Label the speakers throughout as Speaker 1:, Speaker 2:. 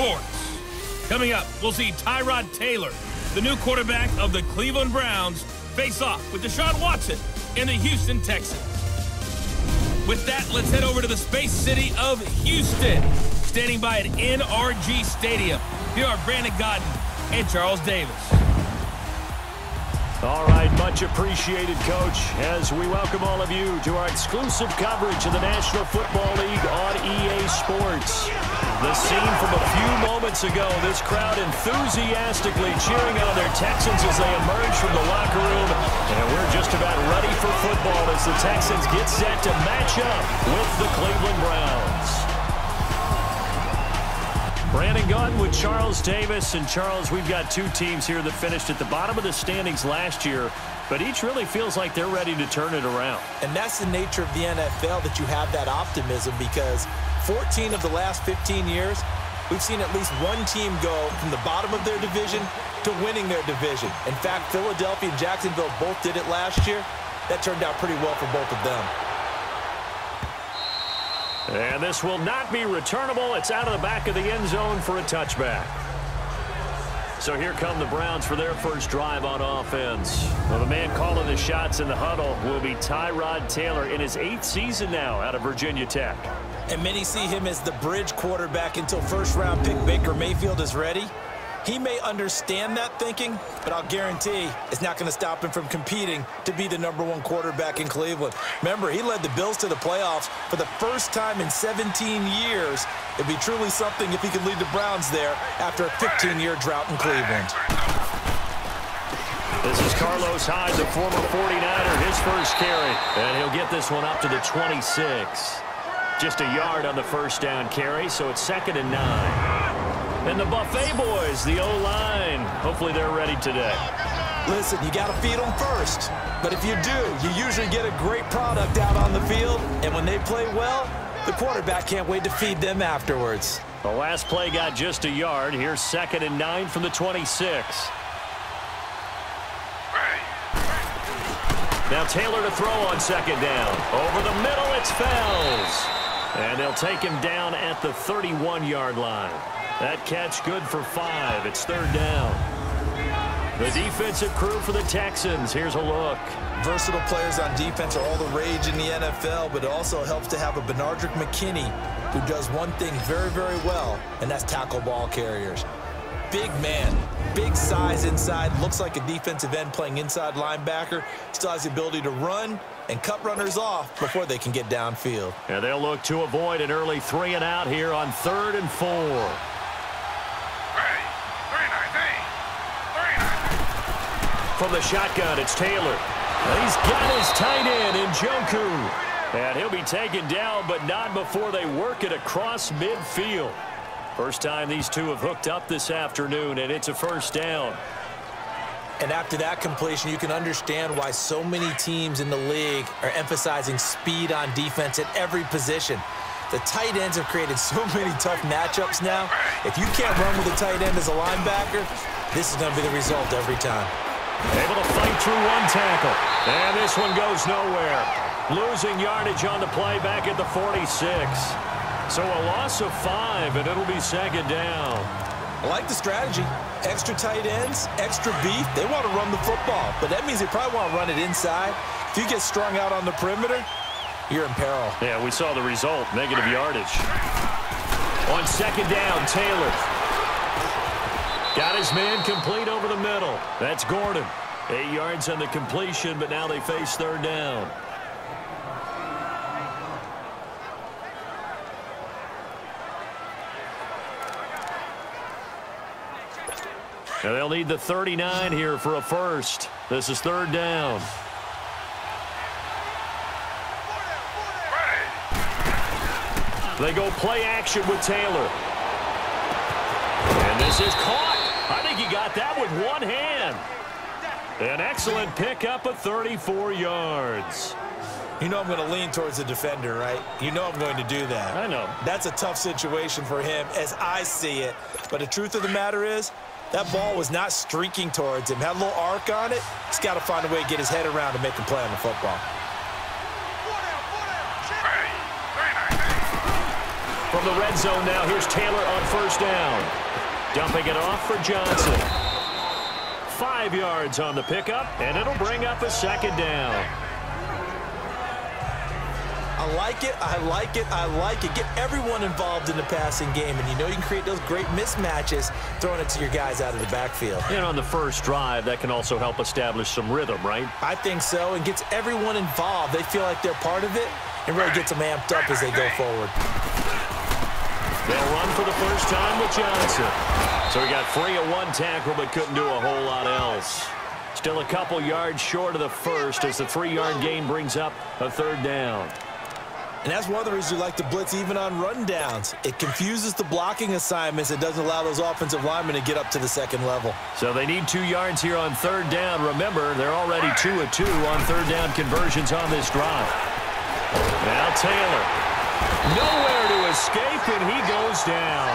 Speaker 1: Sports. Coming up, we'll see Tyrod Taylor, the new quarterback of the Cleveland Browns, face off with Deshaun Watson in the Houston Texans. With that, let's head over to the space city of Houston. Standing by at NRG Stadium, here are Brandon Godden and Charles Davis.
Speaker 2: All right, much appreciated, Coach, as we welcome all of you to our exclusive coverage of the National Football League on EA Sports. The scene from a few moments ago, this crowd enthusiastically cheering on their Texans as they emerge from the locker room. And we're just about ready for football as the Texans get set to match up with the Cleveland Browns. Brandon Gaudin with Charles Davis. And Charles, we've got two teams here that finished at the bottom of the standings last year, but each really feels like they're ready to turn it around.
Speaker 3: And that's the nature of the NFL, that you have that optimism, because 14 of the last 15 years, we've seen at least one team go from the bottom of their division to winning their division. In fact, Philadelphia and Jacksonville both did it last year. That turned out pretty well for both of them.
Speaker 2: And this will not be returnable. It's out of the back of the end zone for a touchback. So here come the Browns for their first drive on offense. Well, the man calling the shots in the huddle will be Tyrod Taylor in his 8th season now out of Virginia Tech.
Speaker 3: And many see him as the bridge quarterback until first-round pick Baker Mayfield is ready. He may understand that thinking, but I'll guarantee it's not going to stop him from competing to be the #1 quarterback in Cleveland. Remember, he led the Bills to the playoffs for the first time in 17 years. It'd be truly something if he could lead the Browns there after a 15-year drought in Cleveland.
Speaker 2: This is Carlos Hyde, the former 49er, his first carry. And he'll get this one up to the 26. Just a yard on the first down carry, so it's 2nd and 9. And the Buffet boys, the O-line, hopefully they're ready today.
Speaker 3: Listen, you got to feed them first. But if you do, you usually get a great product out on the field. And when they play well, the quarterback can't wait to feed them afterwards.
Speaker 2: The last play got just a yard. Here's 2nd and 9 from the 26. Now Taylor to throw on 2nd down. Over the middle, it's Fells. And they'll take him down at the 31-yard line. That catch good for 5. It's 3rd down. The defensive crew for the Texans. Here's a look.
Speaker 3: Versatile players on defense are all the rage in the NFL, but it also helps to have a Benardrick McKinney who does one thing very, very well, and that's tackle ball carriers. Big man, big size inside, looks like a defensive end playing inside linebacker, still has the ability to run and cut runners off before they can get downfield.
Speaker 2: And they'll look to avoid an early 3 and out here on 3rd and 4. From the shotgun, it's Taylor. He's got his tight end in Njoku. And he'll be taken down, but not before they work it across midfield. First time these two have hooked up this afternoon, and it's a first down.
Speaker 3: And after that completion, you can understand why so many teams in the league are emphasizing speed on defense at every position. The tight ends have created so many tough matchups now. If you can't run with a tight end as a linebacker, this is going to be the result every time.
Speaker 2: Able to fight through one tackle. And this one goes nowhere. Losing yardage on the play back at the 46. So a loss of 5, and it'll be 2nd down.
Speaker 3: I like the strategy. Extra tight ends, extra beef. They want to run the football, but that means they probably want to run it inside. If you get strung out on the perimeter, you're in peril.
Speaker 2: Yeah, we saw the result, negative yardage. On 2nd down, Taylor. Got his man complete over the middle. That's Gordon. 8 yards on the completion, but now they face 3rd down. Now they'll need the 39 here for a first. This is 3rd down. They go play action with Taylor. And this is caught. I think he got that with one hand. An excellent pickup of 34 yards.
Speaker 3: You know I'm going to lean towards the defender, right? You know I'm going to do that.
Speaker 2: I know.
Speaker 3: That's a tough situation for him as I see it. But the truth of the matter is, that ball was not streaking towards him. Had a little arc on it. He's got to find a way to get his head around and make a play on the football.
Speaker 2: From the red zone now, here's Taylor on first down. Dumping it off for Johnson. 5 yards on the pickup, and it'll bring up a second down.
Speaker 3: I like it, I like it, I like it. Get everyone involved in the passing game, and you know you can create those great mismatches throwing it to your guys out of the backfield.
Speaker 2: And on the first drive, that can also help establish some rhythm, right?
Speaker 3: I think so, and gets everyone involved. They feel like they're part of it, and really gets them amped up as they go forward.
Speaker 2: They'll run for the first time with Johnson. So he got free of one tackle, but couldn't do a whole lot else. Still a couple yards short of the first as the 3-yard gain brings up a third down.
Speaker 3: And that's one of the reasons we like to blitz even on run downs. It confuses the blocking assignments. It doesn't allow those offensive linemen to get up to the second level.
Speaker 2: So they need 2 yards here on third down. Remember, they're already 2 of 2 on third down conversions on this drive. Now Taylor. Nowhere to escape, and he goes down.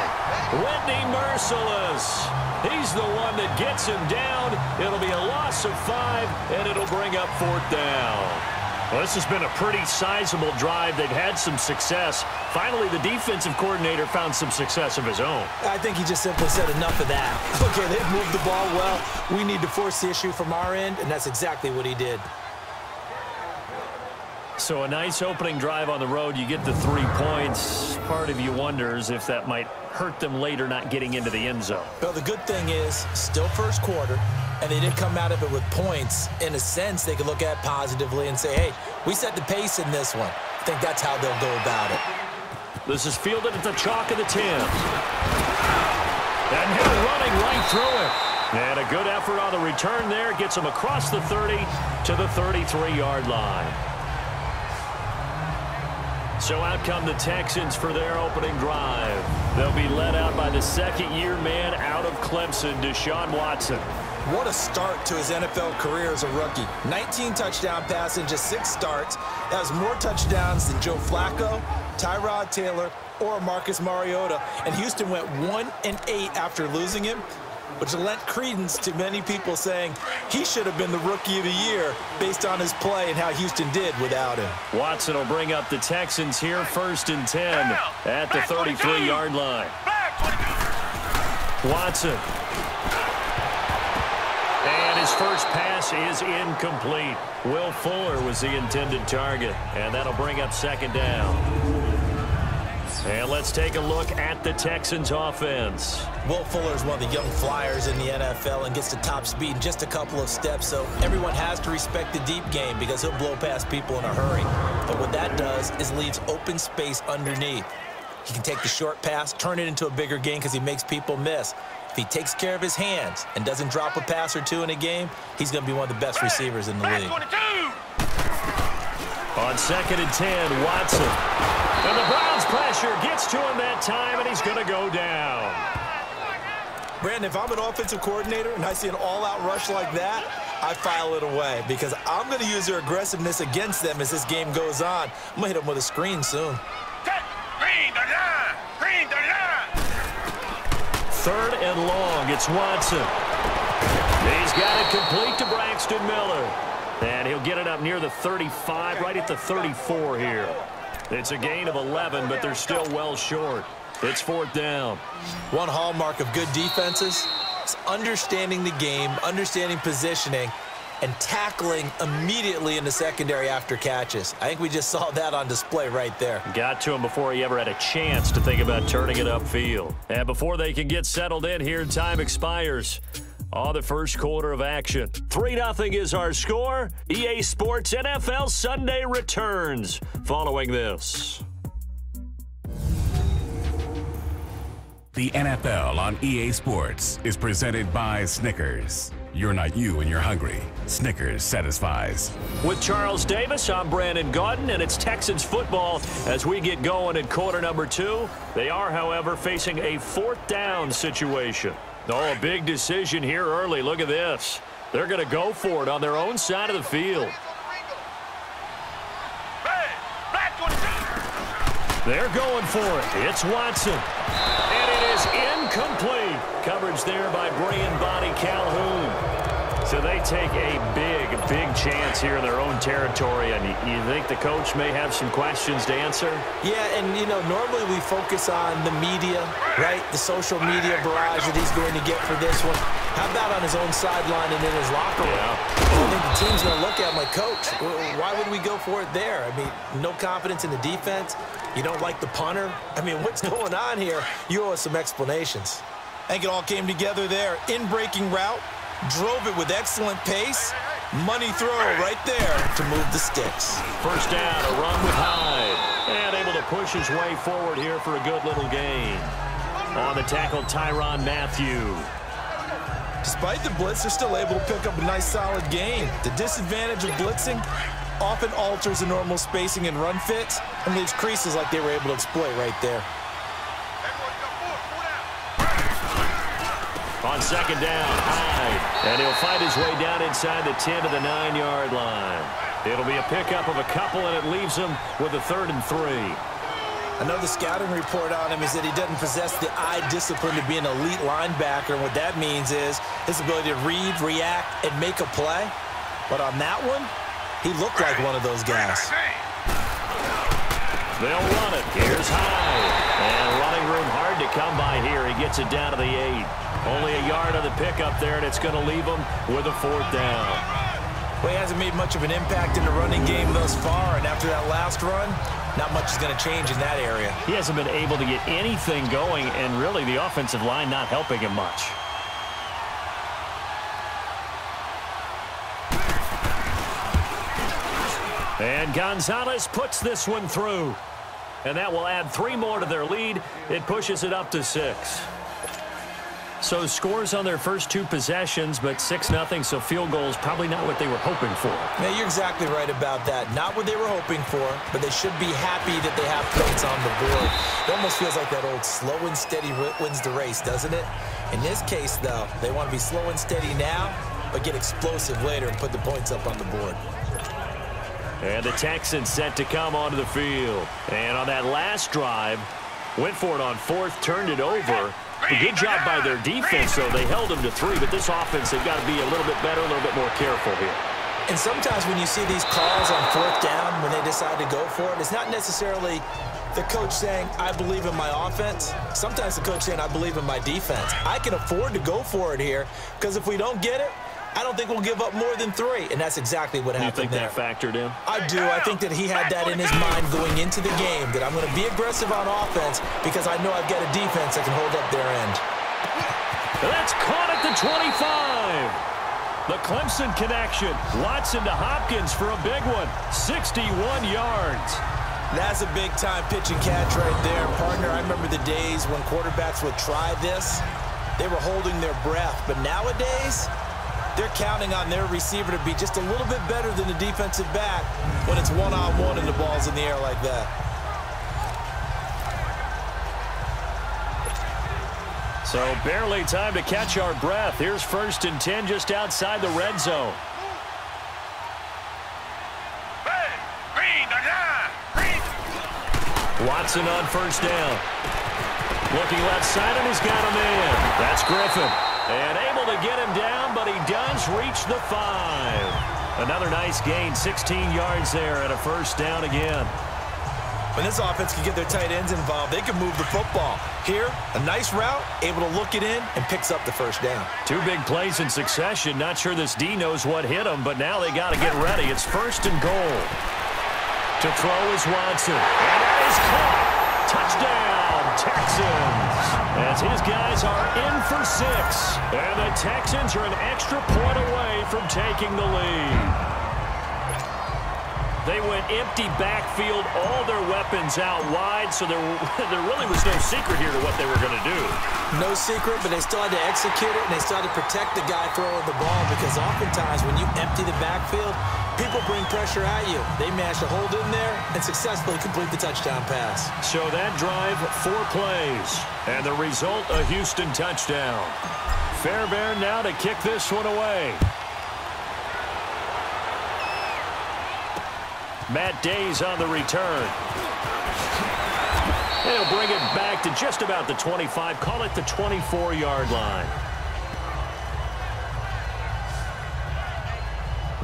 Speaker 2: Whitney merciless. He's the one that gets him down. It'll be a loss of 5, and it'll bring up fourth down. Well, this has been a pretty sizable drive. They've had some success. Finally, the defensive coordinator found some success of his own.
Speaker 3: I think he just simply said enough of that. Okay, they've moved the ball well. We need to force the issue from our end, and that's exactly what he did.
Speaker 2: So a nice opening drive on the road. You get the 3 points. Part of you wonders if that might hurt them later not getting into the end zone.
Speaker 3: Well, the good thing is, still first quarter, and they did come out of it with points. In a sense, they could look at it positively and say, hey, we set the pace in this one. I think that's how they'll go about it.
Speaker 2: This is fielded at the chalk of the 10. And Hill running right through it. And a good effort on the return there. Gets him across the 30 to the 33-yard line. So out come the Texans for their opening drive. They'll be led out by the second-year man out of Clemson, Deshaun Watson.
Speaker 3: What a start to his NFL career as a rookie. 19 touchdown passes in just 6 starts. That was more touchdowns than Joe Flacco, Tyrod Taylor, or Marcus Mariota. And Houston went 1-8 after losing him, which lent credence to many people saying he should have been the Rookie of the Year based on his play and how Houston did without him.
Speaker 2: Watson will bring up the Texans here, 1st and 10 at the 33-yard line. Watson. And his first pass is incomplete. Will Fuller was the intended target, and that'll bring up 2nd down. And let's take a look at the Texans offense.
Speaker 3: Will Fuller is one of the young flyers in the NFL and gets to top speed in just a couple of steps, so everyone has to respect the deep game because he'll blow past people in a hurry. But what that does is leaves open space underneath. He can take the short pass, turn it into a bigger gain because he makes people miss. If he takes care of his hands and doesn't drop a pass or 2 in a game, he's going to be one of the best receivers in the league.
Speaker 2: On 2nd and 10, Watson. And the Browns pressure gets to him that time, and he's going to go down.
Speaker 3: Brandon, if I'm an offensive coordinator and I see an all-out rush like that, I file it away because I'm going to use their aggressiveness against them as this game goes on. I'm going to hit them with a screen soon.
Speaker 2: Third and long, it's Watson. He's got it complete to Braxton Miller. And he'll get it up near the 35, right at the 34 here. It's a gain of 11, but they're still well short. It's 4th down.
Speaker 3: One hallmark of good defenses is understanding the game, understanding positioning, and tackling immediately in the secondary after catches. I think we just saw that on display right there.
Speaker 2: Got to him before he ever had a chance to think about turning it upfield. And before they can get settled in here, time expires on the first quarter of action. 3-0 is our score. EA Sports NFL Sunday returns following this.
Speaker 4: The NFL on EA Sports is presented by Snickers. You're not you when you're hungry. Snickers satisfies.
Speaker 2: With Charles Davis, I'm Brandon Gaudin, and it's Texans football as we get going in quarter number 2. They are, however, facing a 4th down situation. Oh, a big decision here early. Look at this. They're going to go for it on their own side of the field. They're going for it. It's Watson. And it is incomplete. Coverage there by Brian Body Calhoun. So they take a big chance here in their own territory, and you think the coach may have some questions to answer?
Speaker 3: Yeah, and, normally we focus on the media, right? The social media barrage that he's going to get for this one. How about on his own sideline and in his locker room?
Speaker 2: Yeah.
Speaker 3: I think the team's going to look at him like, Coach, why would we go for it there? I mean, no confidence in the defense. You don't like the punter. I mean, what's going on here? You owe us some explanations. I think it all came together there. In-breaking route. Drove it with excellent pace. Money throw right there to move the sticks.
Speaker 2: First down, a run with Hyde. And able to push his way forward here for a good little gain. On the tackle, Tyrann Mathieu.
Speaker 3: Despite the blitz, they're still able to pick up a nice solid gain. The disadvantage of blitzing often alters the normal spacing and run fits and leaves creases like they were able to exploit right there.
Speaker 2: On second down, Hyde. And he'll find his way down inside the 10 to the 9-yard line. It'll be a pickup of a couple, and it leaves him with a 3rd and 3.
Speaker 3: Another scouting report on him is that he doesn't possess the eye discipline to be an elite linebacker. And what that means is his ability to read, react, and make a play. But on that one, he looked like one of those guys.
Speaker 2: They'll run it. Here's Hyde. And running room hard to come by here. He gets it down to the 8. Only a yard on the pickup there, and it's going to leave him with a 4th down.
Speaker 3: Well, he hasn't made much of an impact in the running game thus far, and after that last run, not much is going to change in that area.
Speaker 2: He hasn't been able to get anything going, and really the offensive line not helping him much. And Gonzalez puts this one through. And that will add 3 more to their lead. It pushes it up to 6. So scores on their first 2 possessions, but 6-0, so field goals probably not what they were hoping for.
Speaker 3: Yeah, you're exactly right about that. Not what they were hoping for, but they should be happy that they have points on the board. It almost feels like that old slow and steady wins the race, doesn't it? In this case, though, they want to be slow and steady now, but get explosive later and put the points up on the board.
Speaker 2: And the Texans set to come onto the field. And on that last drive, went for it on 4th, turned it over. A good job by their defense, though. They held them to 3, but this offense, they've got to be a little bit better, a little bit more careful here.
Speaker 3: And sometimes when you see these calls on 4th down, when they decide to go for it, it's not necessarily the coach saying, I believe in my offense. Sometimes the coach saying, I believe in my defense. I can afford to go for it here, because if we don't get it, I don't think we'll give up more than 3, and that's exactly what happened there.
Speaker 2: You think that factored in?
Speaker 3: I do. I think that he had that in his mind going into the game, that I'm going to be aggressive on offense because I know I've got a defense that can hold up their end.
Speaker 2: That's caught at the 25. The Clemson connection. Watson to Hopkins for a big one. 61 yards.
Speaker 3: That's a big-time pitch and catch right there. Partner, I remember the days when quarterbacks would try this. They were holding their breath. But nowadays, they're counting on their receiver to be just a little bit better than the defensive back when it's one-on-one and the ball's in the air like that.
Speaker 2: So barely time to catch our breath. Here's 1st and 10 just outside the red zone. Watson on 1st down. Looking left side, and he's got him in. That's Griffin. And able to get him down, but he does reach the 5. Another nice gain, 16 yards there, and a 1st down again.
Speaker 3: When this offense can get their tight ends involved, they can move the football. Here, a nice route, able to look it in, and picks up the 1st down.
Speaker 2: 2 big plays in succession. Not sure this D knows what hit him, but now they got to get ready. It's 1st and goal. To throw is Watson. And that is caught. Touchdown, Texans. As his guys are in for 6. And the Texans are an extra point away from taking the lead. They went empty backfield, all their weapons out wide, so there really was no secret here to what they were going to do.
Speaker 3: No secret, but they still had to execute it, and they still had to protect the guy throwing the ball, because oftentimes when you empty the backfield, people bring pressure at you. They managed to hold in there and successfully complete the touchdown pass.
Speaker 2: So that drive, 4 plays, and the result, a Houston touchdown. Fairbairn now to kick this one away. Matt Day's on the return. They'll bring it back to just about the 25. Call it the 24-yard line.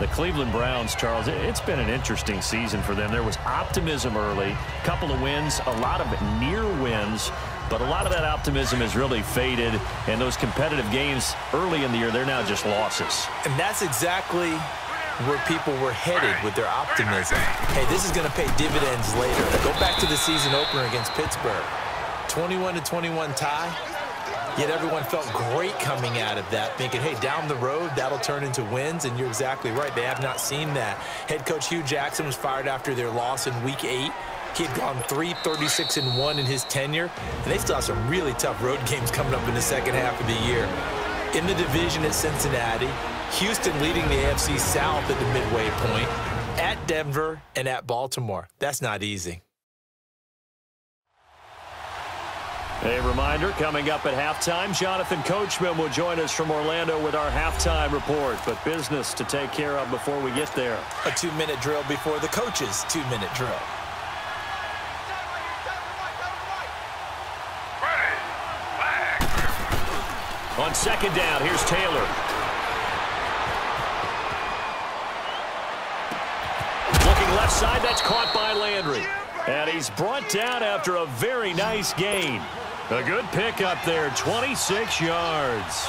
Speaker 2: The Cleveland Browns, Charles, it's been an interesting season for them. There was optimism early, a couple of wins, a lot of near wins, but a lot of that optimism has really faded, and those competitive games early in the year, they're now just losses.
Speaker 3: And that's exactly where people were headed with their optimism. Hey, this is going to pay dividends later. Go back to the season opener against Pittsburgh. 21-21 tie. Yet everyone felt great coming out of that, thinking, hey, down the road, that'll turn into wins, and you're exactly right. They have not seen that. Head coach Hugh Jackson was fired after their loss in Week 8. He had gone 3-36-1 in his tenure, and they still have some really tough road games coming up in the second half of the year. In the division at Cincinnati, Houston leading the AFC South at the midway point, at Denver, and at Baltimore. That's not easy.
Speaker 2: A reminder, coming up at halftime, Jonathan Coachman will join us from Orlando with our halftime report. But business to take care of before we get there.
Speaker 3: A 2-minute drill before the coach's 2-minute drill.
Speaker 2: On second down, here's Taylor. Looking left side, that's caught by Landry. And he's brought down after a very nice gain. A good pick up there, 26 yards.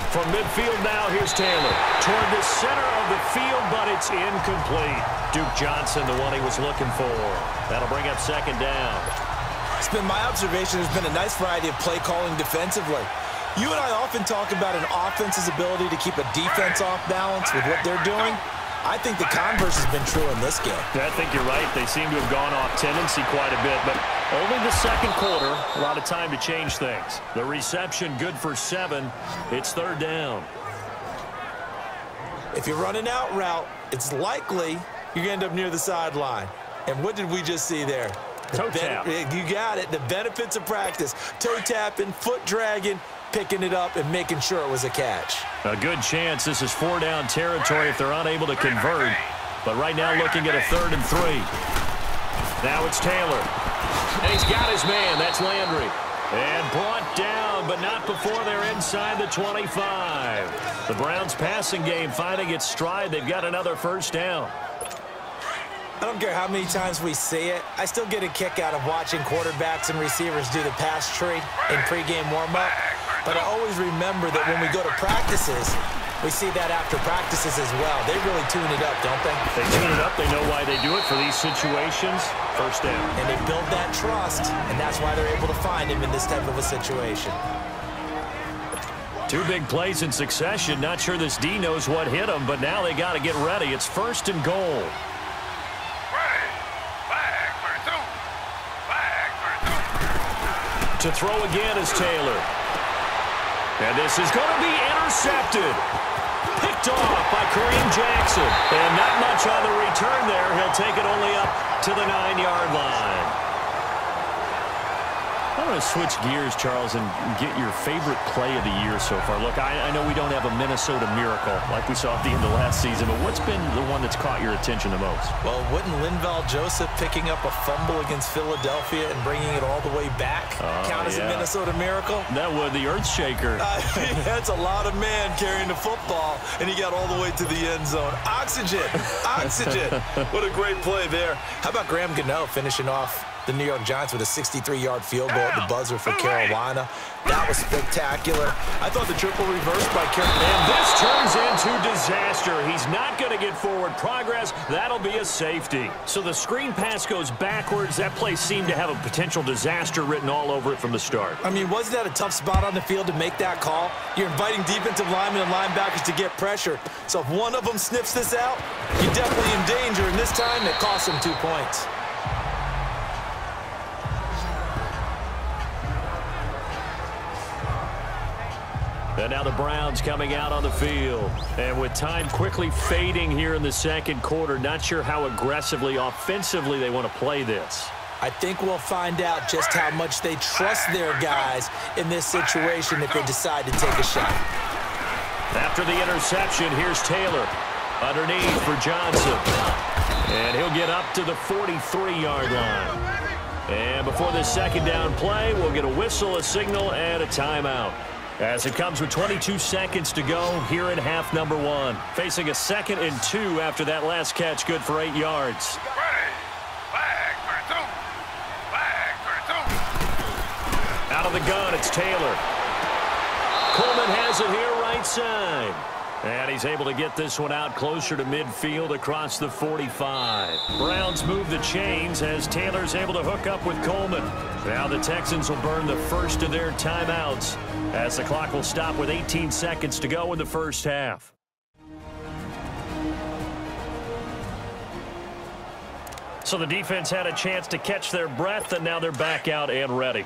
Speaker 2: From midfield now, here's Taylor. Toward the center of the field, but it's incomplete. Duke Johnson, the one he was looking for. That'll bring up second down.
Speaker 3: It's been my observation there's been a nice variety of play calling defensively. You and I often talk about an offense's ability to keep a defense off balance with what they're doing. I think the converse has been true in this game.
Speaker 2: I think you're right. They seem to have gone off tendency quite a bit, but only the second quarter. A lot of time to change things. The reception good for 7. It's third down.
Speaker 3: If you're running out route, it's likely you're going to end up near the sideline. And what did we just see there?
Speaker 2: Toe tap.
Speaker 3: You got it. The benefits of practice. Toe tapping, foot dragging, picking it up, and making sure it was a catch.
Speaker 2: A good chance this is 4-down territory if they're unable to convert. But right now looking at a 3rd and 3. Now it's Taylor. And he's got his man. That's Landry. And brought down, but not before they're inside the 25. The Browns passing game finding its stride. They've got another first down.
Speaker 3: I don't care how many times we see it. I still get a kick out of watching quarterbacks and receivers do the pass tree in pregame warm-up. But I always remember that when we go to practices, we see that after practices as well. They really tune it up, don't they?
Speaker 2: They tune it up. They know why they do it for these situations. First down.
Speaker 3: And they build that trust, and that's why they're able to find him in this type of a situation.
Speaker 2: 2 big plays in succession. Not sure this D knows what hit him, but now they got to get ready. It's 1st and goal. To throw again is Taylor. And this is going to be intercepted. Picked off by Kareem Jackson. And not much on the return there. He'll take it only up to the 9-yard line. I want to switch gears, Charles, and get your favorite play of the year so far. Look, I know we don't have a Minnesota miracle like we saw at the end of last season, but what's been the one that's caught your attention the most?
Speaker 3: Well, wouldn't Linval Joseph picking up a fumble against Philadelphia and bringing it all the way back count as a Minnesota miracle?
Speaker 2: That would, the earth shaker.
Speaker 3: That's a lot of man carrying the football, and he got all the way to the end zone. Oxygen, oxygen. What a great play there. How about Graham Gano finishing off the New York Giants with a 63-yard field goal at the buzzer for Carolina? That was spectacular. I thought the triple reverse by Carolina.
Speaker 2: And this turns into disaster. He's not going to get forward progress. That'll be a safety. So the screen pass goes backwards. That play seemed to have a potential disaster written all over it from the start.
Speaker 3: I mean, wasn't that a tough spot on the field to make that call? You're inviting defensive linemen and linebackers to get pressure. So if one of them sniffs this out, you're definitely in danger. And this time, it cost them 2 points.
Speaker 2: And now the Browns coming out on the field. And with time quickly fading here in the second quarter, not sure how aggressively, offensively they want to play this.
Speaker 3: I think we'll find out just how much they trust their guys in this situation if they decide to take a shot.
Speaker 2: After the interception, here's Taylor. Underneath for Johnson. And he'll get up to the 43-yard line. And before this second down play, we'll get a whistle, a signal, and a timeout. as it comes with 22 seconds to go here in half number 1. Facing a 2nd and 2 after that last catch, good for 8 yards. Out of the gun, it's Taylor. Coleman has it here right side. And he's able to get this one out closer to midfield across the 45. Browns move the chains as Taylor's able to hook up with Coleman. Now the Texans will burn the first of their timeouts as the clock will stop with 18 seconds to go in the first half. So the defense had a chance to catch their breath, and now they're back out and ready.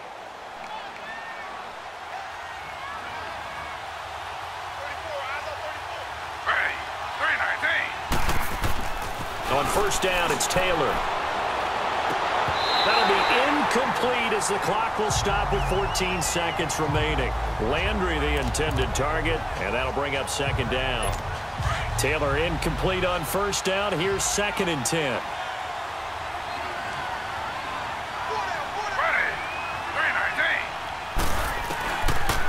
Speaker 2: On first down, it's Taylor. That'll be incomplete as the clock will stop with 14 seconds remaining. Landry, the intended target, and that'll bring up 2nd down. Taylor incomplete on first down. Here's 2nd and 10.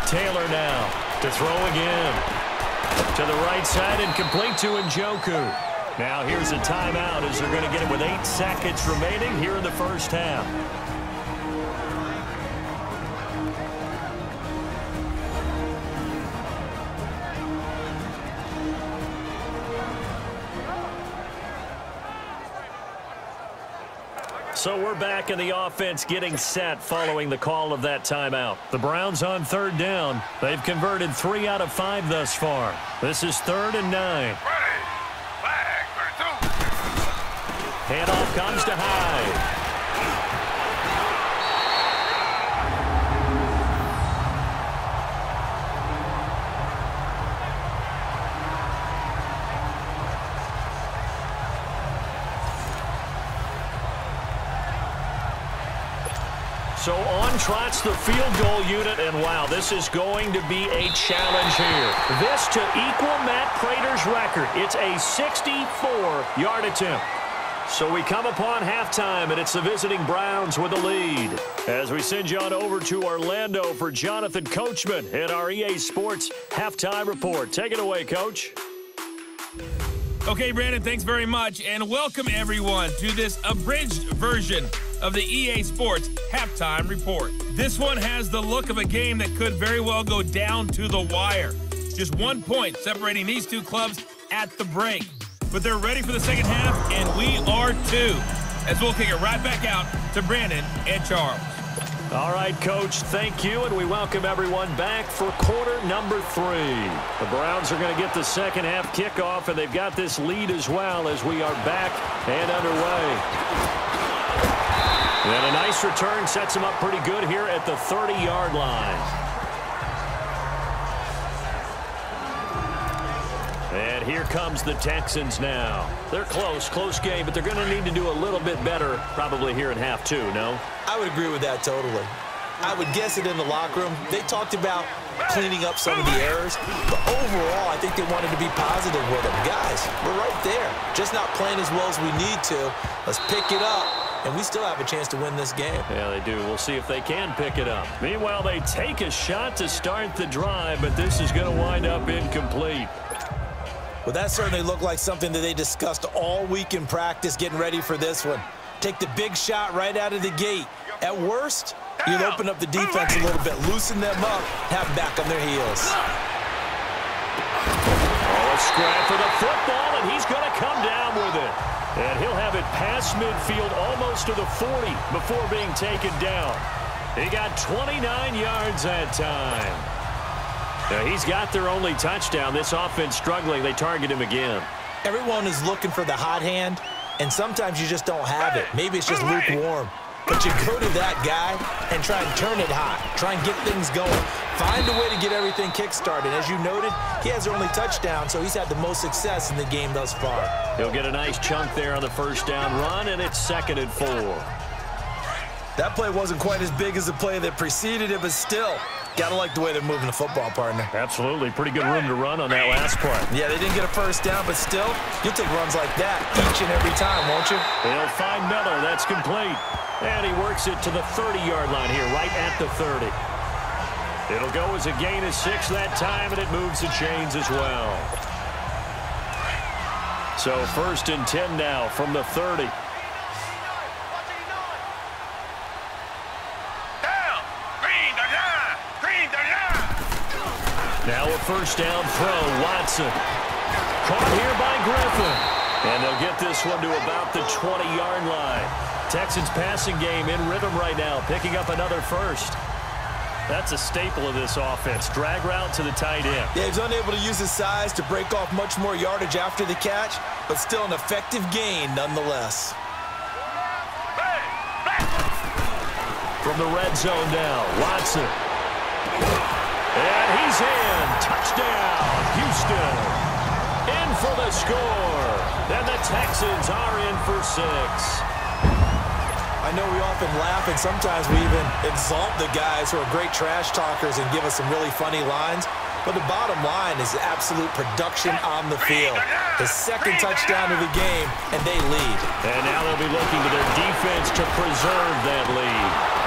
Speaker 2: Taylor now to throw again. To the right side and complete to Njoku. Now here's a timeout as they're going to get it with 8 seconds remaining here in the first half. So we're back in the offense getting set following the call of that timeout. The Browns on 3rd down. They've converted 3 out of 5 thus far. This is 3rd and 9. Handoff comes to Hyde. So on trots the field goal unit, and wow, this is going to be a challenge here. This to equal Matt Prater's record. It's a 64-yard attempt. So we come upon halftime, and it's the visiting Browns with the lead. As we send you on over to Orlando for Jonathan Coachman at our EA Sports Halftime Report. Take it away, Coach.
Speaker 1: Okay, Brandon, thanks very much, and welcome everyone to this abridged version of the EA Sports Halftime Report. This one has the look of a game that could very well go down to the wire. Just 1 point separating these two clubs at the break. But they're ready for the second half, and we are too, as we'll kick it right back out to Brandon and Charles.
Speaker 2: All right, Coach, thank you, and we welcome everyone back for quarter number 3. The Browns are going to get the second half kickoff, and they've got this lead as well as we are back and underway. And a nice return sets them up pretty good here at the 30-yard line. And here comes the Texans now. They're close game, but they're going to need to do a little bit better probably here in half 2, no?
Speaker 3: I would agree with that totally. I would guess it in the locker room. They talked about cleaning up some of the errors, but overall, I think they wanted to be positive with them. Guys, we're right there. Just not playing as well as we need to. Let's pick it up, and we still have a chance to win this game.
Speaker 2: Yeah, they do. We'll see if they can pick it up. Meanwhile, they take a shot to start the drive, but this is going to wind up incomplete.
Speaker 3: Well, that certainly looked like something that they discussed all week in practice getting ready for this one. Take the big shot right out of the gate. At worst, you'll open up the defense a little bit, loosen them up, have them back on their heels.
Speaker 2: Oh, a scrap for the football, and he's going to come down with it. And he'll have it past midfield almost to the 40 before being taken down. He got 29 yards that time. Now, he's got their only touchdown. This offense struggling. They target him again.
Speaker 3: Everyone is looking for the hot hand, and sometimes you just don't have it. Maybe it's just lukewarm. But you go to that guy and try and turn it hot. Try and get things going. Find a way to get everything kick-started. As you noted, he has their only touchdown, so he's had the most success in the game thus far.
Speaker 2: He'll get a nice chunk there on the first down run, and it's 2nd and 4.
Speaker 3: That play wasn't quite as big as the play that preceded it, but still, gotta like the way they're moving the football, partner.
Speaker 2: Absolutely. Pretty good room to run on that last play.
Speaker 3: Yeah, they didn't get a first down, but still, you'll take runs like that each and every time, won't you?
Speaker 2: They'll find Miller. That's complete. And he works it to the 30-yard line here, right at the 30. It'll go as a gain of 6 that time, and it moves the chains as well. So 1st and 10 now from the 30. Now a 1st down throw. Watson. Caught here by Griffin. And they'll get this one to about the 20-yard line. Texans passing game in rhythm right now, picking up another 1st. That's a staple of this offense. Drag route to the tight end.
Speaker 3: Yeah, he's unable to use his size to break off much more yardage after the catch, but still an effective gain nonetheless.
Speaker 2: From the red zone now, Watson. And he's in. Touchdown, Houston. In for the score. And the Texans are in for 6.
Speaker 3: I know we often laugh, and sometimes we even exalt the guys who are great trash talkers and give us some really funny lines. But the bottom line is absolute production on the field. His 2nd touchdown of the game, and they lead.
Speaker 2: And now they'll be looking to their defense to preserve that lead.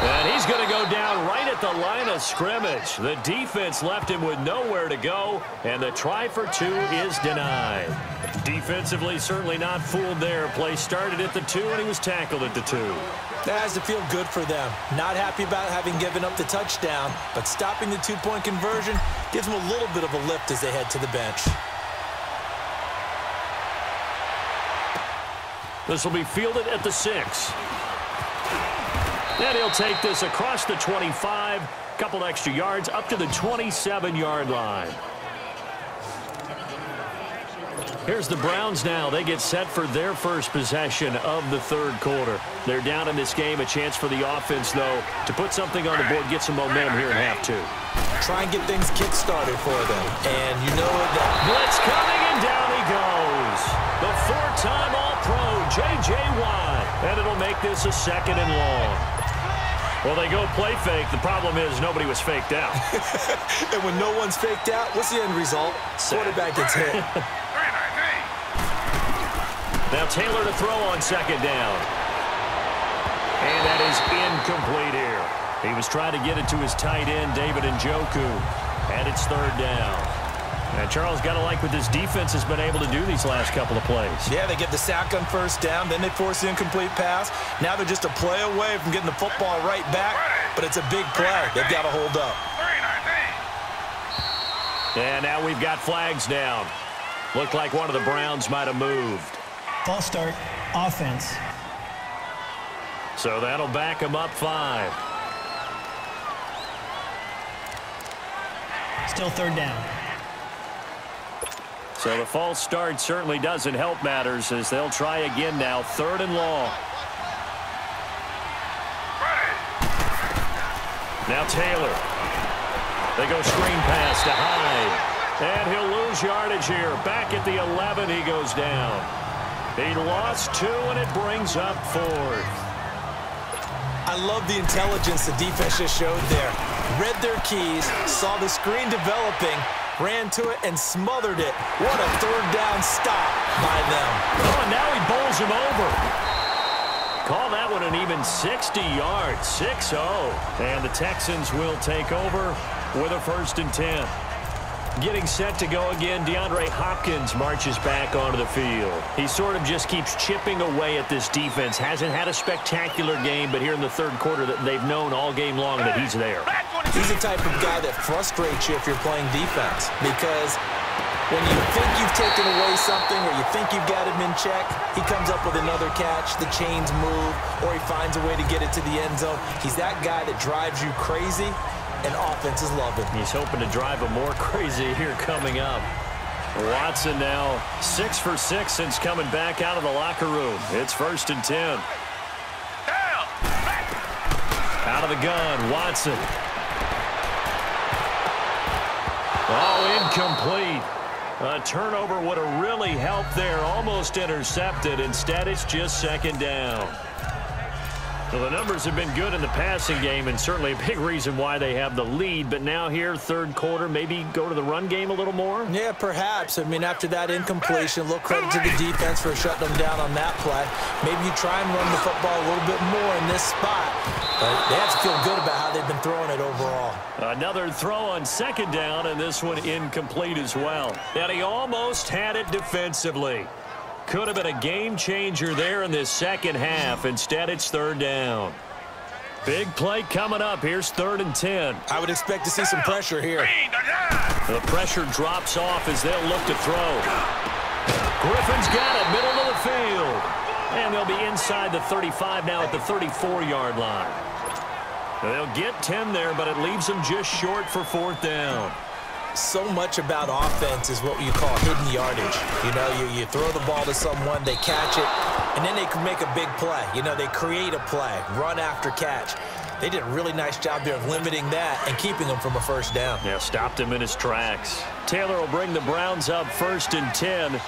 Speaker 2: And he's going to go down right at the line of scrimmage. The defense left him with nowhere to go, and the try for 2 is denied. Defensively, certainly not fooled there. Play started at the 2, and he was tackled at the 2.
Speaker 3: That has to feel good for them. Not happy about having given up the touchdown, but stopping the 2-point conversion gives them a little bit of a lift as they head to the bench.
Speaker 2: This will be fielded at the 6. And he'll take this across the 25, couple extra yards, up to the 27-yard line. Here's the Browns now. They get set for their first possession of the 3rd quarter. They're down in this game. A chance for the offense, though, to put something on the board, get some momentum here in half 2.
Speaker 3: Try and get things kick-started for them. And you know that
Speaker 2: blitz coming, and down he goes. The 4-time All-Pro, J.J. Watt. And it'll make this a 2nd and long. Well, they go play fake. The problem is nobody was faked out.
Speaker 3: And when no one's faked out, what's the end result? Quarterback gets hit.
Speaker 2: Now Taylor to throw on 2nd down. And that is incomplete here. He was trying to get it to his tight end, David Njoku. And it's 3rd down. And Charles, got to like what this defense has been able to do these last couple of plays.
Speaker 3: Yeah, they get the sack on 1st down, then they force the incomplete pass. Now they're just a play away from getting the football right back, but it's a big play. They've got to hold up.
Speaker 2: And now we've got flags down. Looked like one of the Browns might have moved.
Speaker 5: False start, offense.
Speaker 2: So that'll back them up 5.
Speaker 5: Still 3rd down.
Speaker 2: So the false start certainly doesn't help matters as they'll try again now. 3rd and long. Now Taylor. They go screen pass to Hyde. And he'll lose yardage here. Back at the 11, he goes down. He lost 2, and it brings up 4th.
Speaker 3: I love the intelligence the defense just showed there. Read their keys, saw the screen developing, ran to it, and smothered it. What a 3rd down stop by them.
Speaker 2: Oh, and now he bowls him over. Call that one an even 60 yards, 6-0. And the Texans will take over with a 1st and 10. Getting set to go again, DeAndre Hopkins marches back onto the field. He sort of just keeps chipping away at this defense. Hasn't had a spectacular game, but here in the 3rd quarter that they've known all game long that he's there.
Speaker 3: He's the type of guy that frustrates you if you're playing defense, because when you think you've taken away something or you think you've got him in check, he comes up with another catch, the chains move, or he finds a way to get it to the end zone. He's that guy that drives you crazy, and offenses love him.
Speaker 2: He's hoping to drive him more crazy here coming up. Watson now 6 for 6 since coming back out of the locker room. It's 1st and 10. Out of the gun, Watson. Oh, incomplete. A turnover would have really helped there. Almost intercepted. Instead, it's just 2nd down. Well, the numbers have been good in the passing game, and certainly a big reason why they have the lead. But now here, third quarter, maybe go to the run game a little more?
Speaker 3: Yeah, perhaps. I mean, after that incompletion, a little credit to the defense for shutting them down on that play. Maybe you try and run the football a little bit more in this spot. But they have to feel good about how they've been throwing it overall.
Speaker 2: Another throw on second down, and this one incomplete as well. And he almost had it defensively. Could have been a game changer there in this second half. Instead, it's third down. Big play coming up. Here's 3rd and 10.
Speaker 3: I would expect to see some pressure here.
Speaker 2: The pressure drops off as they'll look to throw. Griffin's got it, middle of the field. And they'll be inside the 35 now at the 34-yard line. They'll get 10 there, but it leaves them just short for 4th down.
Speaker 3: So much about offense is what you call hidden yardage. You know, you throw the ball to someone, they catch it, and then they can make a big play. You know, they create a play, run after catch. They did a really nice job there of limiting that and keeping him from a first down.
Speaker 2: Yeah, stopped him in his tracks. Taylor will bring the Browns up 1st and 10.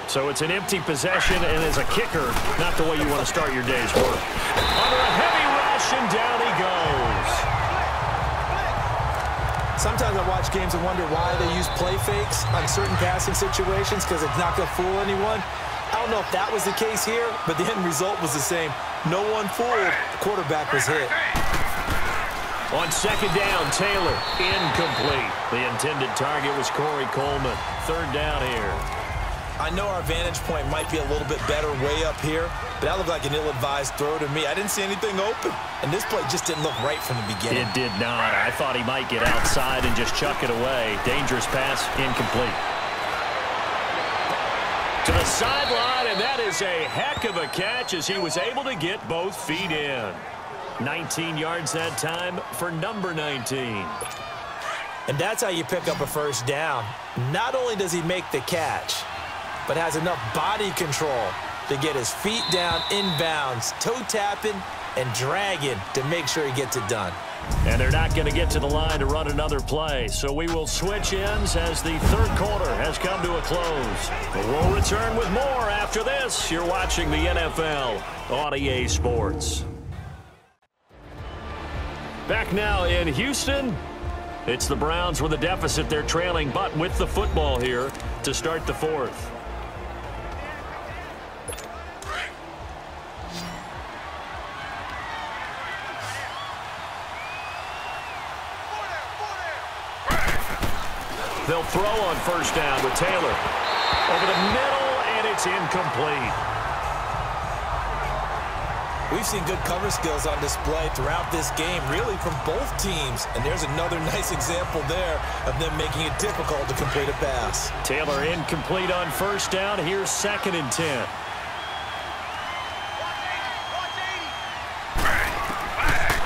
Speaker 2: So it's an empty possession, and as a kicker, not the way you want to start your day's work. Under a heavy rush, and down he goes.
Speaker 3: Sometimes I watch games and wonder why they use play fakes on certain passing situations because it's not going to fool anyone. I don't know if that was the case here, but the end result was the same. No one fooled. The quarterback was hit.
Speaker 2: On second down, Taylor, incomplete. The intended target was Corey Coleman. 3rd down here.
Speaker 3: I know our vantage point might be a little bit better way up here, but that looked like an ill-advised throw to me. I didn't see anything open, and this play just didn't look right from the beginning.
Speaker 2: It did not. I thought he might get outside and just chuck it away. Dangerous pass, incomplete. To the sideline, and that is a heck of a catch as he was able to get both feet in. 19 yards that time for number 19.
Speaker 3: And that's how you pick up a first down. Not only does he make the catch, but has enough body control to get his feet down inbounds, toe tapping and dragging to make sure he gets it done.
Speaker 2: And they're not going to get to the line to run another play, so we will switch ends as the third quarter has come to a close. But we'll return with more after this. You're watching the NFL on EA Sports. Back now in Houston. It's the Browns with a deficit. They're trailing, but with the football here to start the 4th. They'll throw on first down with Taylor. Over the middle, and it's incomplete.
Speaker 3: We've seen good cover skills on display throughout this game, really from both teams. And there's another nice example there of them making it difficult to complete a pass.
Speaker 2: Taylor incomplete on first down. Here's 2nd and 10.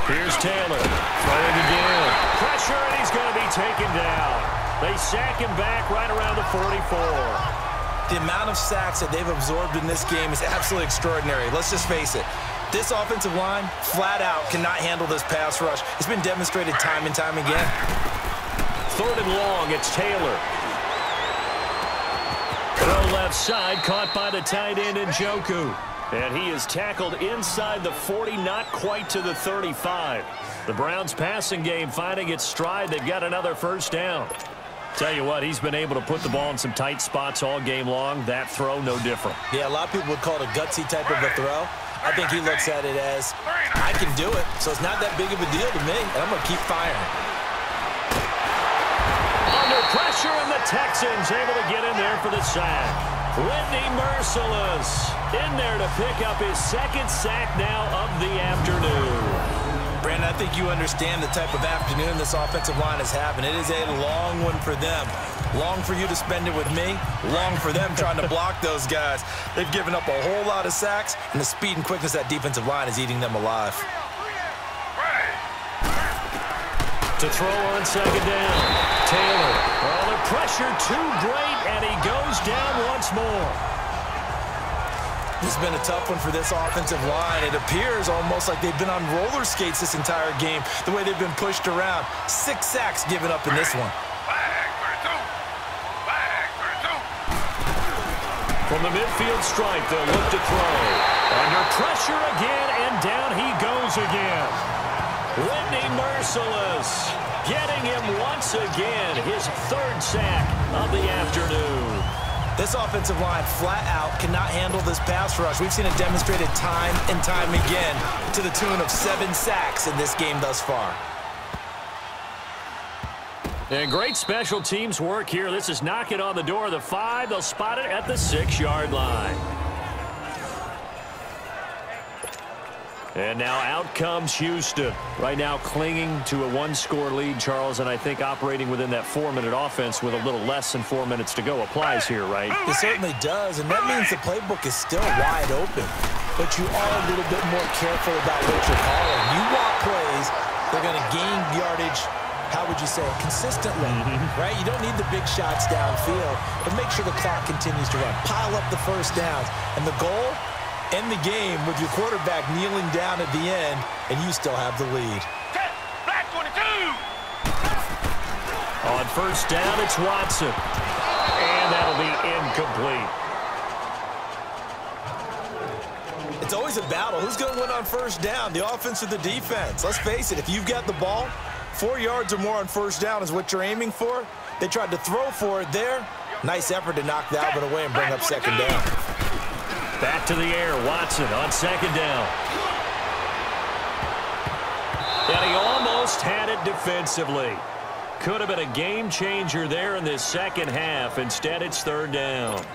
Speaker 2: Here's Taylor throwing again. Pressure, and he's going to be taken down. They sack him back right around the 44.
Speaker 3: The amount of sacks that they've absorbed in this game is absolutely extraordinary. Let's just face it. This offensive line, flat out, cannot handle this pass rush. It's been demonstrated time and time again.
Speaker 2: 3rd and long, it's Taylor. Throw left side, caught by the tight end Njoku. And he is tackled inside the 40, not quite to the 35. The Browns passing game finding its stride. They've got another first down. Tell you what, he's been able to put the ball in some tight spots all game long. That throw, no different.
Speaker 3: Yeah, a lot of people would call it a gutsy type of a throw. I think he looks at it as, I can do it, so it's not that big of a deal to me, and I'm going to keep firing.
Speaker 2: Under pressure, and the Texans able to get in there for the sack. Whitney Merciless in there to pick up his 2nd sack now of the afternoon.
Speaker 3: Brandon, I think you understand the type of afternoon this offensive line is having. It is a long one for them. Long for you to spend it with me. Long for them trying to block those guys. They've given up a whole lot of sacks, and the speed and quickness of that defensive line is eating them alive.
Speaker 2: To throw on second down, Taylor. Oh, the pressure too great, and he goes down once more.
Speaker 3: It's been a tough one for this offensive line. It appears almost like they've been on roller skates this entire game, the way they've been pushed around. 6 sacks given up in this one.
Speaker 2: From the midfield stripe, they'll look to throw. Under pressure again, and down he goes goes again. Whitney Merciless getting him once again his third sack of the afternoon.
Speaker 3: This offensive line flat out cannot handle this pass rush. We've seen it demonstrated time and time again to the tune of 7 sacks in this game thus far.
Speaker 2: And great special teams work here. This is knocking on the door of the 5. They'll spot it at the 6-yard line. And now out comes Houston. Right now clinging to a 1-score lead, Charles, and I think operating within that 4-minute offense with a little less than 4 minutes to go applies here, right?
Speaker 3: It certainly does, and that means the playbook is still wide open. But you are a little bit more careful about what you're calling. You want plays, they're going to gain yardage, how would you say it, consistently, right? You don't need the big shots downfield, but make sure the clock continues to run. Pile up the first downs, and the goal, end the game with your quarterback kneeling down at the end, and you still have the lead.
Speaker 1: Black 22!
Speaker 2: On first down, it's Watson. And that'll be incomplete.
Speaker 3: It's always a battle. Who's going to win on first down, the offense or the defense? Let's face it, if you've got the ball, 4 yards or more on first down is what you're aiming for. They tried to throw for it there. Nice effort to knock that one away and bring up second down.
Speaker 2: Back to the air, Watson on second down. And he almost had it defensively. Could have been a game changer there in this second half. Instead, it's third down.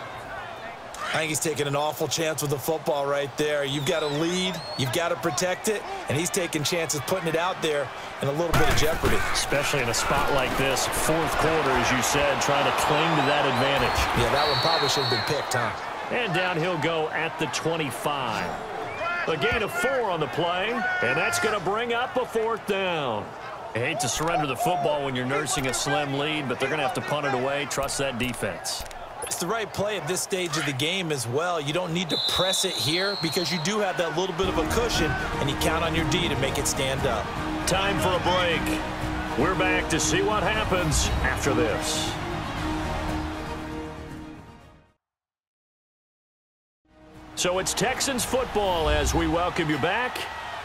Speaker 3: I think he's taking an awful chance with the football right there. You've got a lead, you've got to protect it, and he's taking chances putting it out there in a little bit of jeopardy.
Speaker 2: Especially in a spot like this, fourth quarter, as you said, trying to cling to that advantage.
Speaker 3: Yeah, that one probably should have been picked, huh?
Speaker 2: And down he'll go at the 25. A gain of 4 on the play, and that's going to bring up a fourth down. I hate to surrender the football when you're nursing a slim lead, but they're going to have to punt it away. Trust that defense.
Speaker 3: It's the right play at this stage of the game as well. You don't need to press it here because you do have that little bit of a cushion, and you count on your D to make it stand up.
Speaker 2: Time for a break. We're back to see what happens after this. So it's Texans football as we welcome you back.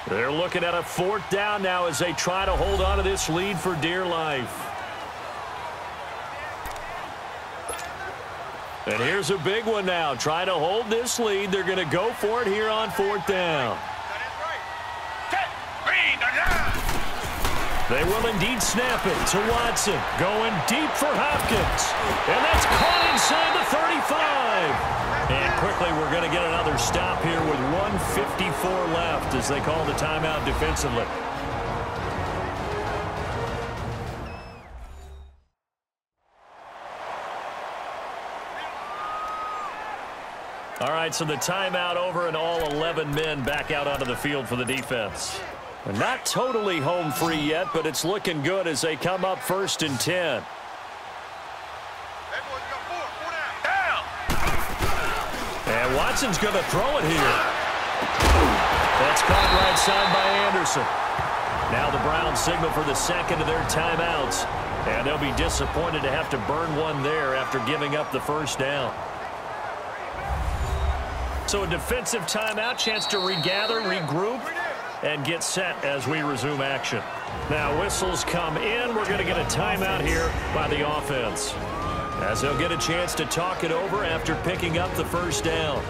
Speaker 2: They're looking at a fourth down now as they try to hold on to this lead for dear life. And here's a big one now. Trying to hold this lead. They're going to go for it here on fourth down. They will indeed snap it to Watson. Going deep for Hopkins. And that's caught inside the 35. And quickly we're going to get another stop here with 1:54 left as they call the timeout defensively. All right, so the timeout over and all 11 men back out onto the field for the defense. Not totally home free yet, but it's looking good as they come up 1st and 10. And Watson's going to throw it here. That's caught right side by Anderson. Now the Browns signal for the second of their timeouts. And they'll be disappointed to have to burn one there after giving up the first down. So a defensive timeout, chance to regather, regroup, and get set as we resume action. Now whistles come in. We're going to get a timeout here by the offense, as they'll get a chance to talk it over after picking up the first down.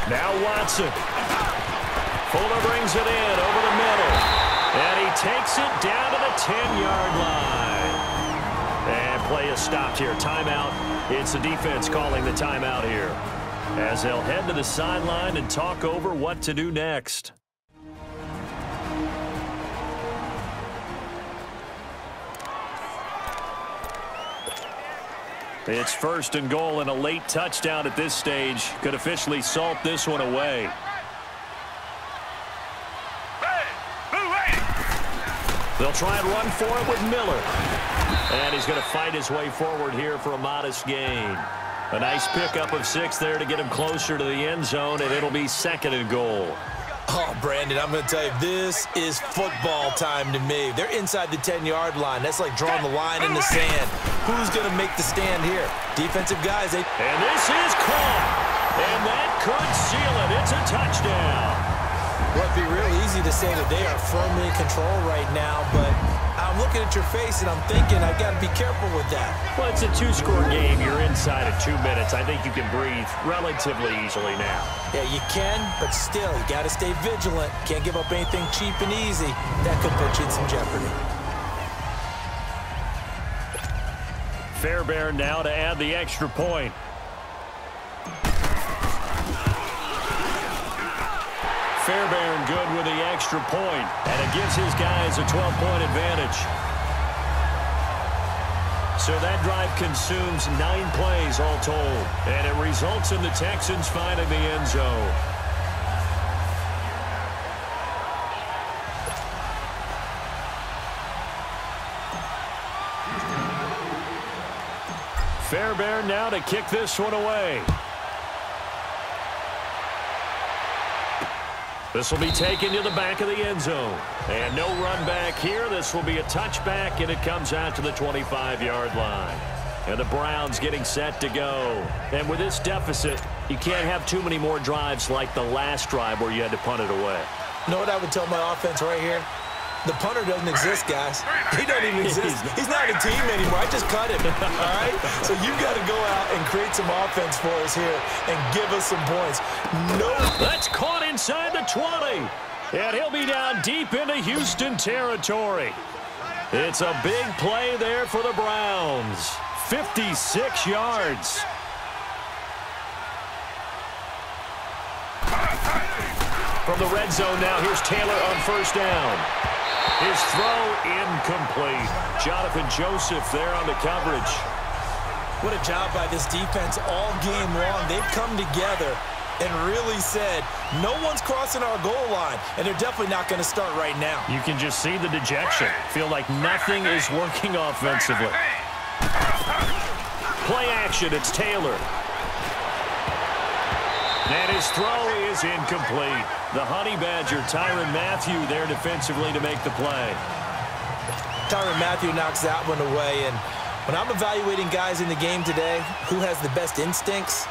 Speaker 2: Now Watson. Fuller brings it in over the middle. And he takes it down to the 10-yard line. And play is stopped here. Timeout. It's the defense calling the timeout here, as they'll head to the sideline and talk over what to do next. It's 1st and goal, and a late touchdown at this stage could officially salt this one away. They'll try and run for it with Miller. And he's going to fight his way forward here for a modest gain. A nice pickup of 6 there to get him closer to the end zone, and it'll be 2nd and goal.
Speaker 3: Oh, Brandon, I'm going to tell you, this is football time to me. They're inside the 10-yard line. That's like drawing the line in the sand. Who's going to make the stand here? Defensive guys. And
Speaker 2: this is caught. And that could seal it. It's a touchdown.
Speaker 3: Well, it'd be real easy to say that they are firmly in control right now, but I'm looking at your face and I'm thinking I've got to be careful with that.
Speaker 2: Well, it's a 2-score game. You're inside of 2 minutes. I think you can breathe relatively easily now.
Speaker 3: Yeah, you can, but still, you got to stay vigilant. Can't give up anything cheap and easy. That could put you in some jeopardy.
Speaker 2: Fairbairn now to add the extra point. Fairbairn good with the extra point, and it gives his guys a 12-point advantage. So that drive consumes 9 plays all told, and it results in the Texans finding the end zone. Fairbairn now to kick this one away. This will be taken to the back of the end zone. And no run back here. This will be a touchback, and it comes out to the 25-yard line. And the Browns getting set to go. And with this deficit, you can't have too many more drives like the last drive where you had to punt it away.
Speaker 3: You know what I would tell my offense right here? The punter doesn't exist, guys. He doesn't even exist. He's not a team anymore. I just cut him, all right? So you've got to go out and create some offense for us here and give us some points. No.
Speaker 2: That's caught inside the 20. And he'll be down deep into Houston territory. It's a big play there for the Browns. 56 yards. From the red zone now, here's Taylor on first down. His throw incomplete. Jonathan Joseph there on the coverage.
Speaker 3: What a job by this defense all game long. They've come together and really said, no one's crossing our goal line, and they're definitely not going to start right now.
Speaker 2: You can just see the dejection. Feel like nothing is working offensively. Play action, it's Taylor. And his throw is incomplete. The Honey Badger, Tyrann Mathieu, there defensively to make the play.
Speaker 3: Tyrann Mathieu knocks that one away. And when I'm evaluating guys in the game today, who has the best instincts,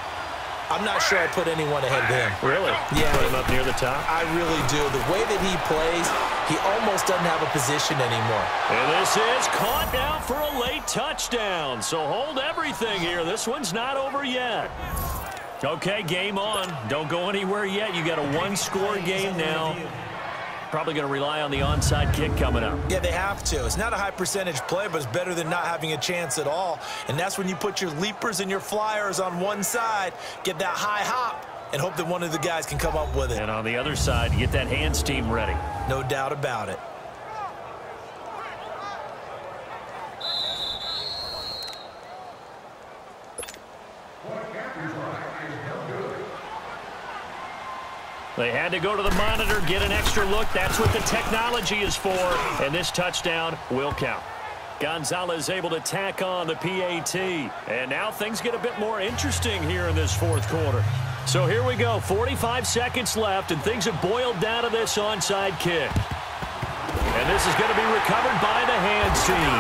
Speaker 3: I'm not sure I put anyone ahead of him.
Speaker 2: Really?
Speaker 3: Yeah.
Speaker 2: Put him up near the top?
Speaker 3: I really do. The way that he plays, he almost doesn't have a position anymore.
Speaker 2: And this is caught now for a late touchdown. So hold everything here. This one's not over yet. Okay, game on. Don't go anywhere yet. You got a 1-score game now. Probably going to rely on the onside kick coming up.
Speaker 3: Yeah, they have to. It's not a high percentage play, but it's better than not having a chance at all. And that's when you put your leapers and your flyers on one side, get that high hop, and hope that one of the guys can come up with it.
Speaker 2: And on the other side, get that hands team ready.
Speaker 3: No doubt about it.
Speaker 2: They had to go to the monitor, get an extra look. That's what the technology is for. And this touchdown will count. Gonzalez able to tack on the PAT. And now things get a bit more interesting here in this fourth quarter. So here we go. 45 seconds left, and things have boiled down to this onside kick. And this is going to be recovered by the hands team.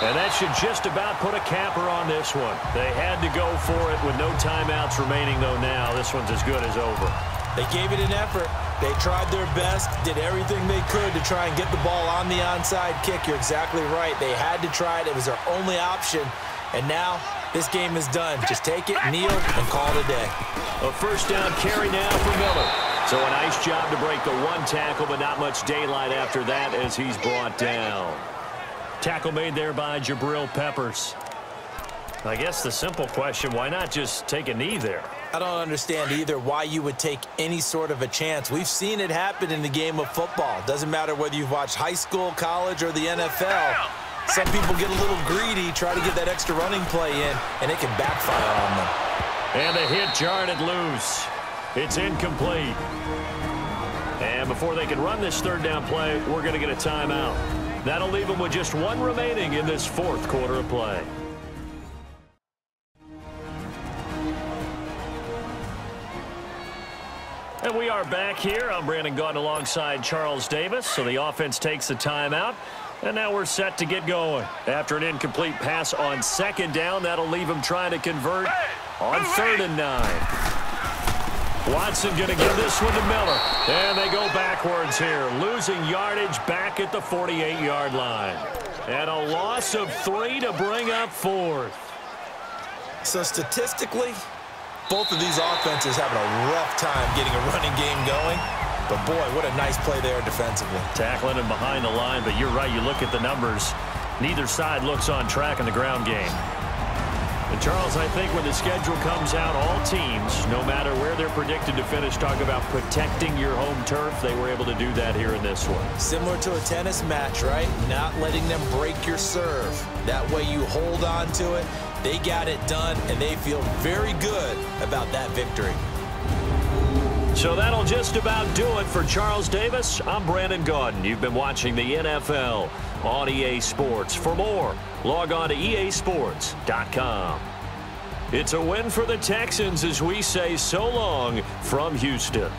Speaker 2: And that should just about put a capper on this one. They had to go for it with no timeouts remaining, though now. This one's as good as over.
Speaker 3: They gave it an effort. They tried their best, did everything they could to try and get the ball on the onside kick. You're exactly right. They had to try it. It was their only option. And now this game is done. Just take it, kneel, and call it a day.
Speaker 2: A first down carry now for Miller. So a nice job to break the one tackle, but not much daylight after that as he's brought down. Tackle made there by Jabril Peppers. I guess the simple question, why not just take a knee there?
Speaker 3: I don't understand either why you would take any sort of a chance. We've seen it happen in the game of football. Doesn't matter whether you've watched high school, college, or the NFL. Some people get a little greedy, try to get that extra running play in, and it can backfire on them.
Speaker 2: And the hit jarred it loose. It's incomplete. And before they can run this third down play, we're going to get a timeout. That'll leave them with just one remaining in this fourth quarter of play. And we are back here. I'm Brandon Gaudin alongside Charles Davis. So the offense takes a timeout. And now we're set to get going. After an incomplete pass on second down, that'll leave him trying to convert on 3rd and 9. Watson going to give this one to Miller. And they go backwards here, losing yardage back at the 48-yard line. And a loss of 3 to bring up 4th.
Speaker 3: So statistically, both of these offenses having a rough time getting a running game going. But, boy, what a nice play there defensively.
Speaker 2: Tackling him behind the line, but you're right. You look at the numbers. Neither side looks on track in the ground game. And, Charles, I think when the schedule comes out, all teams, no matter where they're predicted to finish, talk about protecting your home turf. They were able to do that here in this one.
Speaker 3: Similar to a tennis match, right? Not letting them break your serve. That way you hold on to it. They got it done, and they feel very good about that victory.
Speaker 2: So that'll just about do it for Charles Davis. I'm Brandon Gaudin. You've been watching the NFL on EA Sports. For more, log on to easports.com. It's a win for the Texans as we say so long from Houston.